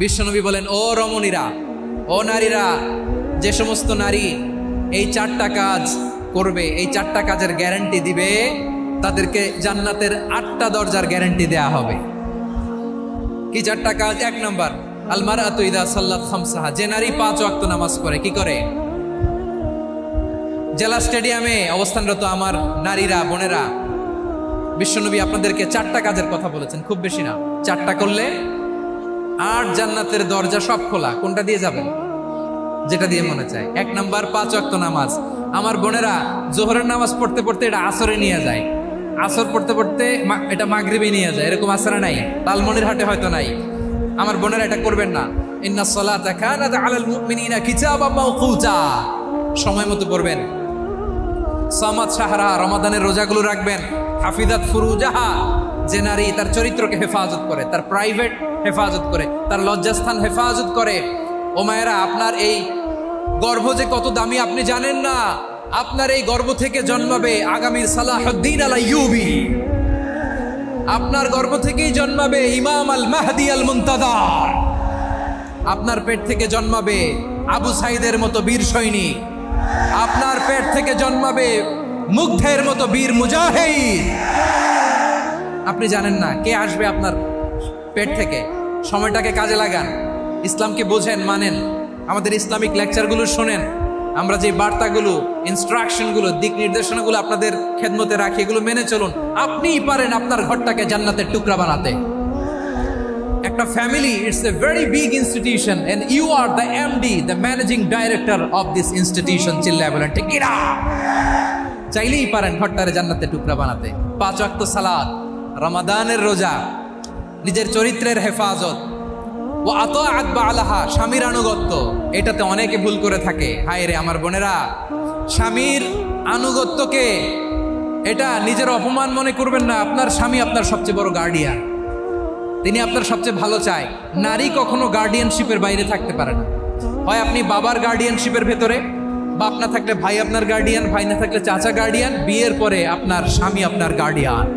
বিশ্বনবী বলেন, ও রমণীরা, ও নারীরা, যে সমস্ত নারী এই 4টা কাজ করবে, এই 4টা কাজের গ্যারান্টি দিবে, তাদেরকে জান্নাতের 8টা দরজার গ্যারান্টি দেয়া হবে। কি 4টা কাজ? 1 নম্বর, আল মারআতু ইযা সাল্লাত খামসাহা, যে নারী 5 ওয়াক্ত নামাজ পড়ে। কি করে? জেলা স্টেডিয়ামে অবস্থানরত আমার নারীরা, বোনেরা, বিশ্বনবী আপনাদেরকে 4টা কাজের কথা বলেছেন, খুব বেশি না। 4টা করলে 8 জান্নাতের দরজা সব খোলা। কোনটা দিয়ে যাবেন? যেটা দিয়ে মনে চায়। 1 নাম্বার 5 ওয়াক্ত নামাজ। আমার বোনেরা জোহরের নামাজ পড়তে পড়তে এটা আসরে নিয়ে যায়, আসর পড়তে পড়তে এটা মাগরিবে নিয়ে যায়। এরকম আসরে নাই, লালমনিরহাটে হয়তো নাই। আমার বোনেরা এটা করবেন না। ইন্নাস সালাতা কানাত আলাল মুমিনিনা কিতাবাম মাওকুতা, সময় মতো পড়বেন। সামাত শাহরা, রমাদানের রোজাগুলো রাখবেন। হাফিজাত ফুরুজাহা, যে নারী তার চরিত্রকে হেফাজত করে, তার প্রাইভেট হেফাজত করে, তার লজ্জাস্থান হেফাজত করে। ও মায়েরা, আপনার এই গর্ভ যে কত দামি আপনি জানেন না। আপনার এই গর্ভ থেকে জন্মাবে আগামীর সালাহুদ্দিন আল আইয়ুবী। আপনার গর্ভ থেকেই জন্মাবে ইমাম আল মাহদি আল মুনতাজার। আপনার পেট থেকে জন্মাবে আবু সাইদের মতো বীর সৈনিক। আপনার পেট থেকে জন্মাবে মুগ্ধের মতো বীর মুজাহিদ। আপনি জানেন না কে আসবে আপনার পেট থেকে। সময়টাকে কাজে লাগান, ইসলামকে বোঝেন, মানেন, আমাদের ইসলামিক লেকচারগুলো শোনেন। আমরা যে বার্তাগুলো, ইনস্ট্রাকশনগুলো, দিক নির্দেশনাগুলো আপনাদের খেদমতে রাখি, এগুলো মেনে চলুন। আপনিই পারেন আপনার ঘরটাকে জান্নাতের টুকরা বানাতে। একটা family, it's a very big institution and you are the MD, the managing director of this institution. চিল্লায় বলেন ঠিক কিনা? চাইলেই পারেন ঘরটারে জান্নাতের টুকরা বানাতে। 5 ওয়াক্ত সালাত, রমাদানের রোজা, নিজের চরিত্রের হেফাজত, ও আতাআত বালাহা, স্বামীর আনুগত্য। এটাতে অনেকে ভুল করে থাকে। হায় রে আমার বোনেরা, স্বামীর আনুগত্যকে এটা নিজের অপমান মনে করবেন না। আপনার স্বামী আপনার সবচেয়ে বড় গার্ডিয়ান, তিনি আপনার সবচেয়ে ভালো চায়। নারী কখনো গার্ডিয়ানশিপের বাইরে থাকতে পারে না। হয় আপনি বাবার গার্ডিয়ানশিপের ভেতরে, বাপ না থাকলে ভাই আপনার গার্ডিয়ান, ভাই না থাকলে চাচা গার্ডিয়ান, বিয়ের পরে আপনার স্বামী আপনার গার্ডিয়ান।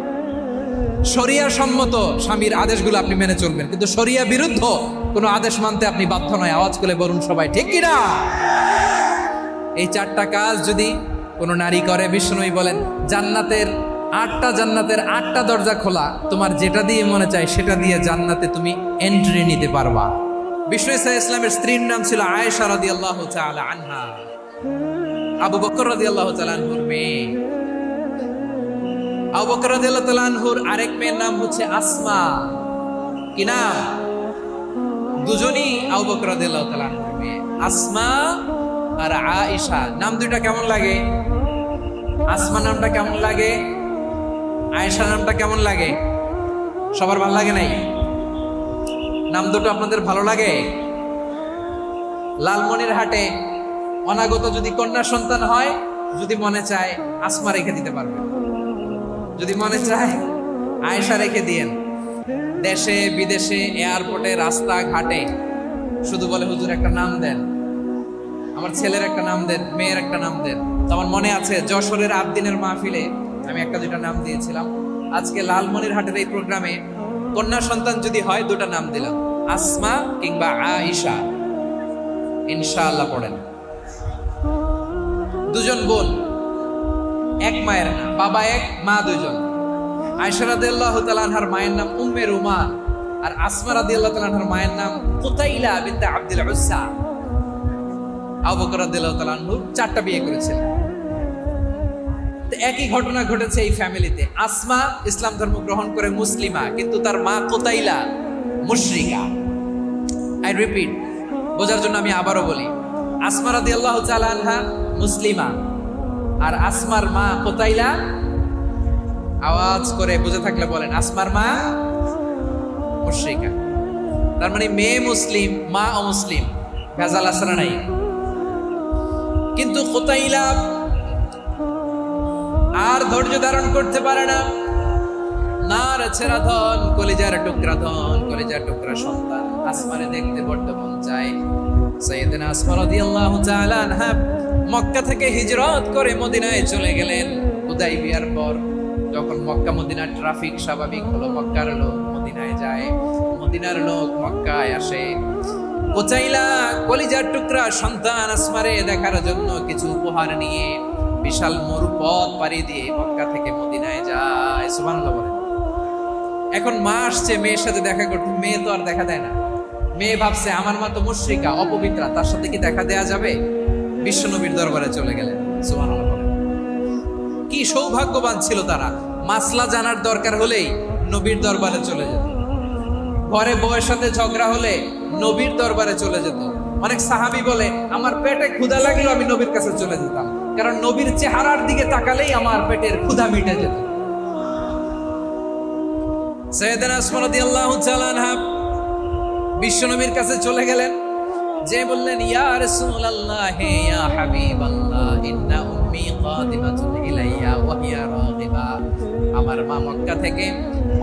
শরিয়া সম্মত স্বামীর আদেশগুলো আপনি মেনে চলবেন, কিন্তু শরিয়া বিরুদ্ধ কোনো আদেশ মানতে আপনি বাধ্য নয়। আওয়াজ করে বলুন সবাই ঠিক কিনা? এই 4টা কাজ যদি কোনো নারী করে, বিশ্বনবী বলেন জান্নাতের 8টা দরজা খোলা। তোমার যেটা দিয়ে মনে চায় সেটা দিয়ে জান্নাতে তুমি এন্ট্রি নিতে পারবা। বিষ্ণু ইসা ইসলামের স্ত্রীর নাম ছিল আয়েশা রাদিয়াল্লাহু তাআলা আনহা, আবু বকর রাদিয়াল্লাহু তাআলা আনহুর মেয়ে। আবু বকর রাদিয়াল্লাহু তাআলা আনহুর আরেক মেয়ের নাম হচ্ছে আসমা। কি নাম? দুজনই আবু বকর রাদিয়াল্লাহু তাআলা আনহুর মেয়ে, আসমা আর আয়েশা। নাম দুইটা কেমন লাগে? আসমা নামটা কেমন লাগে? আয়েশা নামটা কেমন লাগে? সবার ভালো লাগে নাই? নাম দুটো আপনাদের ভালো লাগে? লালমনিরহাটে অনাগত যদি কন্যা সন্তান হয়, যদি মনে চায় আসমা রেখে দিতে পারবেন, যদি মনে চায় আয়েশা রেখে দিয়েন। দেশে বিদেশে, এয়ারপোর্টে, রাস্তা ঘাটে শুধু বলে হুজুর একটা নাম দেন, আমার ছেলের একটা নাম দেন, মেয়ের একটা নাম দেন। তো আমার মনে আছে যশোরের আবদিনের মাহফিলে আমি 1-2টা নাম দিয়েছিলাম। আজকে লালমনিরহাটের এই প্রোগ্রামে কন্যা সন্তান যদি হয় 2টা নাম দিলাম, আসমা কিংবা আয়েশা। ইনশাআল্লাহ পড়েন। দুজন বোন, এক মায়ের না, বাবা এক, মা দুজন। আয়েশা রাদিয়াল্লাহু তাআলা আনহার মায়ের নাম উম্মে রুমান, আর আসমা রাদিয়াল্লাহু তাআলা আনহার মায়ের নাম কুতাইলা বিনতে আব্দুল উজ্জা। আবু বকর রাদিয়াল্লাহু তাআলা আনহু 4টা বিয়ে করেছিলেন। তো একই ঘটনা ঘটেছে এই ফ্যামিলিতে। আসমা ইসলাম ধর্ম গ্রহণ করে মুসলিমা, কিন্তু তার মা কুতাইলা মুশরিকা। আই রিপিট, বোঝার জন্য আমি আবারও বলি, আসমা রাদিয়াল্লাহু তাআলা আনহা মুসলিমা, আর আসমার মা কুতাইলা। আওয়াজ করে বুঝে থাকলে বলেন, আসমার মা মুশরিকা। তার মানে মেয়ে মুসলিম, মা অমুসলিম। ভেজাল আছে না নাই? কিন্তু কুতাইলা আর ধৈর্য ধারণ করতে পারে না। নার ছেড়া ধন, কলিজার টুকরা ধন, কলিজার টুকরা সন্তান। আসমানে দেখতে বড্ড মন চায়। সাইয়েদনা আসমা রাদিয়াল্লাহু তাআলা আনহা মক্কা থেকে হিজরত করে মদিনায় চলে গেলেন। হুদাইবিয়ার পর যখন মক্কা মদিনার ট্রাফিক স্বাভাবিক হলো, মক্কার লোক মদিনায় যায়, মদিনার লোক মক্কায় আসে। ও চাইলা কলিজার টুকরা সন্তান আসমারে দেখার জন্য কিছু উপহার নিয়ে বিশাল মরুপথ পাড়ি দিয়ে মক্কা থেকে মদিনায় যায়। সুবহানাল্লাহ বলেন। এখন মা আসছে মেয়ের সাথে দেখা করতে, মেয়ে তো আর দেখা দেয় না। মেয়ে ভাবছে আমার মা তো মুশরিকা, অপবিত্রা, তার সাথে কি দেখা দেয়া যাবে? বিশ্বনবীর দরবারে চলে গেলেন। সুবহানাল্লাহ বলেন। কি সৌভাগ্যবান ছিল তারা, মাসলা জানার দরকার হলেই নবীর দরবারে চলে যেত। ঘরে বউয়ের সাথে ঝগড়া হলে নবীর দরবারে চলে যেত। অনেক সাহাবী বলে আমার পেটে ক্ষুধা লাগলেও আমি নবীর কাছে চলে যেতাম, কারণ নবীর চেহারার দিকে তাকালেই আমার পেটের ক্ষুধা মিটে যেত। সাইয়েদানা উসমান রাদিয়াল্লাহু তাআলা আনহা বিশ্বনবীর কাছে চলে গেলেন, যে বললেন ইয়া রাসূলুল্লাহ ইয়া হাবিবাল্লাহ ইন্না উম্মি কাদিমাতুন ইলাইয়া ওয়া হিয়া রাগিবা। আমার মা মক্কা থেকে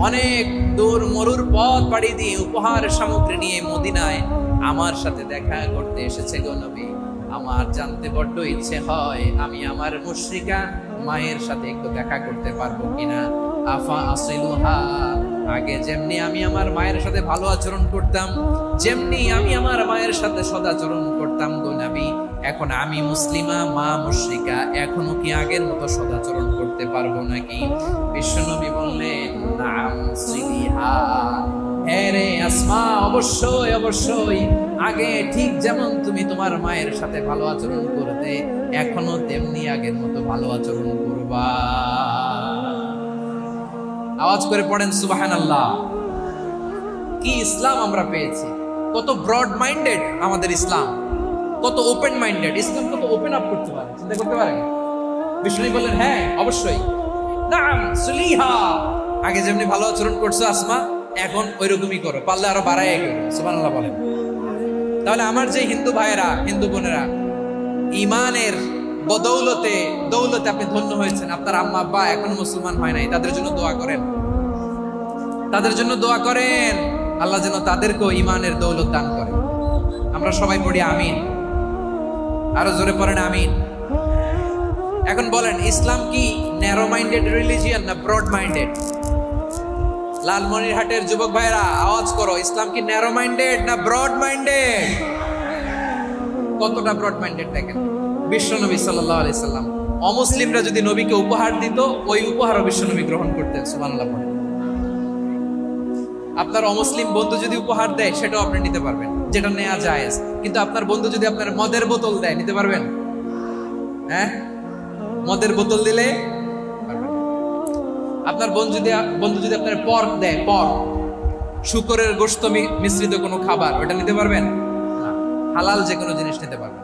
অনেক দূর মরুর পথ পাড়ি দিয়ে উপহার সামগ্রী নিয়ে মদিনায় আমার সাথে দেখা করতে এসেছে গো নবী। আমার জানতে বড্ড ইচ্ছে হয় আমি আমার মুশরিকা মায়ের সাথে একটু দেখা করতে পারবো কিনা। আফা আসিলুহা, আগে যেমনি আমি আমার মায়ের সাথে ভালো আচরণ করতাম, যেমনি আমি আমার মায়ের সাথে সদাচরণ করতাম গো নবী, এখন আমি মুসলিমা মা মুশরিকা, এখনো কি আগের মতো সদাচরণ করতে পারবো নাকি? বিশ্বনবী বললেন নাম সিলিহা, হ্যাঁ রে আসমা, অবশ্যই অবশ্যই, আগে ঠিক যেমন তুমি তোমার মায়ের সাথে ভালো আচরণ করতে, এখনো তেমনি আগের মতো ভালো আচরণ করবা। আওয়াজ করে পড়েন সুবহানাল্লাহ। কি ইসলাম আমরা পেয়েছি! কত ব্রড মাইন্ডেড আমাদের ইসলাম, কত ওপেন মাইন্ডেড ইসলাম, কত ওপেন আপ করতে পারে, চিন্তা করতে পারেন। বিষ্ণু বললেন হ্যাঁ অবশ্যই, নাম সুলিহা, আগে যেমনি ভালো আচরণ করছো আসমা, এখন ওইরকমই করো, পারলে আরো বাড়াই করো। সুবহানাল্লাহ বলেন। তাহলে আমার যে হিন্দু ভাইয়েরা, হিন্দু বোনেরা, ইমানের বদৌলতে দৌলতে আপনি ধন্য হয়েছেন, আপনার আম্মা আব্বা এখনো মুসলমান হয় নাই, তাদের জন্য দোয়া করেন, তাদের জন্য দোয়া করেন, আল্লাহ যেন তাদেরকেও ইমানের দৌলত দান করে। আমরা সবাই পড়ি আমিন, আরো জোরে পড়েন আমিন। এখন বলেন ইসলাম কি ন্যারো মাইন্ডেড রিলিজিয়ান না ব্রড মাইন্ডেড? লালমনিরহাটের যুবক ভাইরা আওয়াজ করো, ইসলাম কি ন্যারো মাইন্ডেড না ব্রড মাইন্ডেড? কতটা ব্রড মাইন্ডেড দেখেন। বিশ্বনবী সাল্লাল্লাহু আলাইহি সাল্লাম অমুসলিমরা যদি নবীকে উপহার দিত, ওই উপহারও বিশ্বনবী গ্রহণ করতেন। সুবহানাল্লাহ পড়েন। আপনার অমুসলিম বন্ধু যদি উপহার দেয় সেটাও আপনি নিতে পারবেন, যেটা নেওয়া জায়েজ। কিন্তু আপনার বন্ধু যদি আপনার মদের বোতল দেয়, নিতে পারবেন? হ্যাঁ, মদের বোতল দিলে পারবেন। আপনার বন্ধু যদি আপনার পর্ক দেয়, পর্ক, শূকরের গোশত মিশ্রিত কোনো খাবার, ওটা নিতে পারবেন? হালাল যে কোনো জিনিস নিতে পারবেন।